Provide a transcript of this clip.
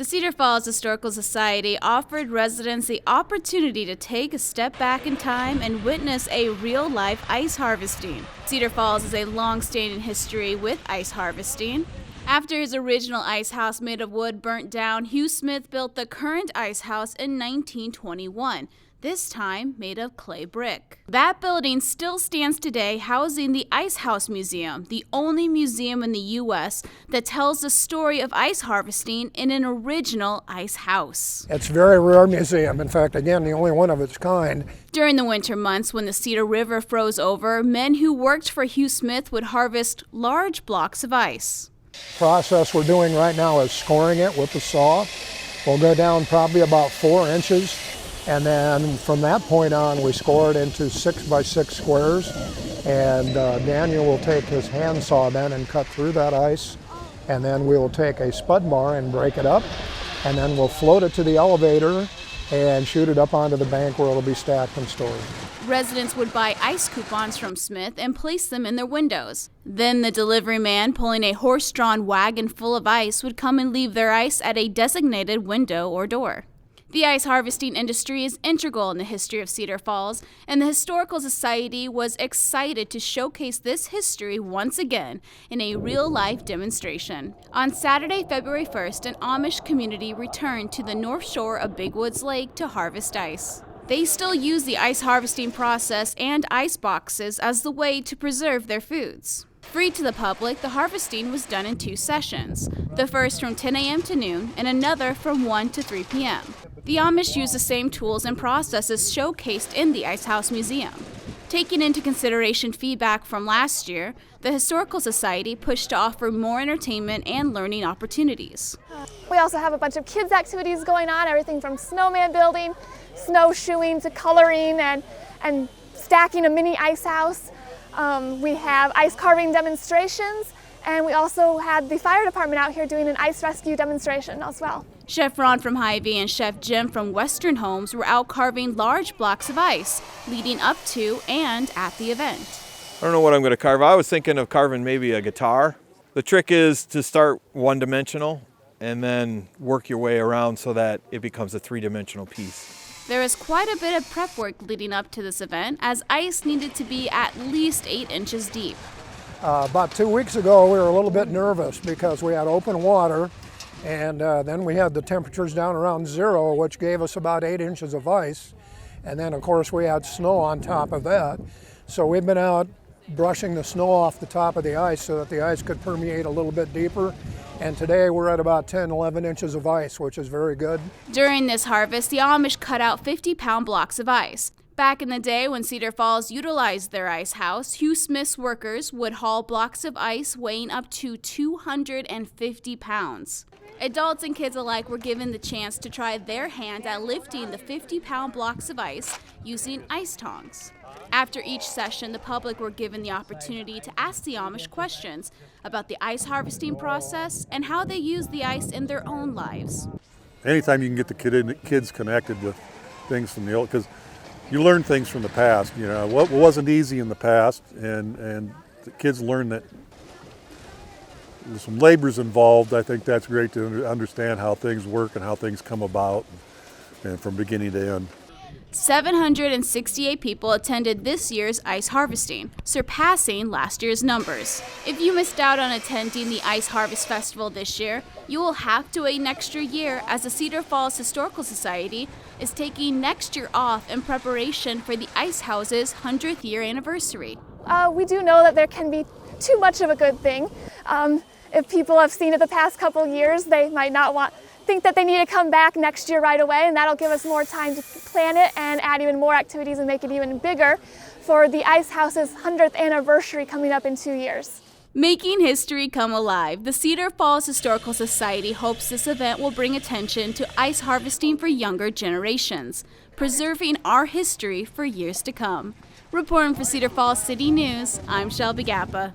The Cedar Falls Historical Society offered residents the opportunity to take a step back in time and witness a real-life ice harvesting. Cedar Falls has a long-standing history with ice harvesting. After his original ice house made of wood burnt down, Hugh Smith built the current ice house in 1921. This time made of clay brick. That building still stands today, housing the Ice House Museum, the only museum in the U.S. that tells the story of ice harvesting in an original ice house. It's a very rare museum. In fact, again, the only one of its kind. During the winter months when the Cedar River froze over, men who worked for Hugh Smith would harvest large blocks of ice. The process we're doing right now is scoring it with the saw. We'll go down probably about 4 inches. And then from that point on, we score it into 6x6 squares. And Daniel will take his hand saw then and cut through that ice. And then we will take a spud bar and break it up. And then we'll float it to the elevator and shoot it up onto the bank where it'll be stacked and stored. Residents would buy ice coupons from Smith and place them in their windows. Then the delivery man pulling a horse-drawn wagon full of ice would come and leave their ice at a designated window or door. The ice harvesting industry is integral in the history of Cedar Falls, and the Historical Society was excited to showcase this history once again in a real-life demonstration. On Saturday, February 1st, an Amish community returned to the north shore of Big Woods Lake to harvest ice. They still use the ice harvesting process and ice boxes as the way to preserve their foods. Free to the public, the harvesting was done in 2 sessions, the first from 10 a.m. to noon and another from 1 to 3 p.m. The Amish use the same tools and processes showcased in the Ice House Museum. Taking into consideration feedback from last year, the Historical Society pushed to offer more entertainment and learning opportunities. We also have a bunch of kids' activities going on, everything from snowman building, snowshoeing to coloring and stacking a mini ice house. We have ice carving demonstrations, and we also had the fire department out here doing an ice rescue demonstration as well. Chef Ron from Hy-Vee and Chef Jim from Western Homes were out carving large blocks of ice, leading up to and at the event. I don't know what I'm going to carve. I was thinking of carving maybe a guitar. The trick is to start one-dimensional and then work your way around so that it becomes a 3-dimensional piece. There is quite a bit of prep work leading up to this event, as ice needed to be at least 8 inches deep. About 2 weeks ago, we were a little bit nervous because we had open water, and then we had the temperatures down around 0, which gave us about 8 inches of ice. And then, of course, we had snow on top of that. So we've been out brushing the snow off the top of the ice so that the ice could permeate a little bit deeper. And today we're at about 10, 11 inches of ice, which is very good. During this harvest, the Amish cut out 50-pound blocks of ice. Back in the day when Cedar Falls utilized their ice house, Hugh Smith's workers would haul blocks of ice weighing up to 250 pounds. Adults and kids alike were given the chance to try their hand at lifting the 50-pound blocks of ice using ice tongs. After each session, the public were given the opportunity to ask the Amish questions about the ice harvesting process and how they use the ice in their own lives. Anytime you can get the kids connected with things from the old, because you learn things from the past, you know, what wasn't easy in the past, and the kids learn that there's some labor's involved. I think that's great to understand how things work and how things come about, and from beginning to end. 768 people attended this year's ice harvesting, surpassing last year's numbers. If you missed out on attending the Ice Harvest Festival this year, you will have to wait an extra year, as the Cedar Falls Historical Society is taking next year off in preparation for the Ice House's 100th year anniversary. We do know that there can be too much of a good thing. If people have seen it the past couple years, they might not think that they need to come back next year right away, and that'll give us more time to plan it and add even more activities and make it even bigger for the Ice House's 100th anniversary coming up in 2 years. Making history come alive, the Cedar Falls Historical Society hopes this event will bring attention to ice harvesting for younger generations, preserving our history for years to come. Reporting for Cedar Falls City News, I'm Shelby Gappa.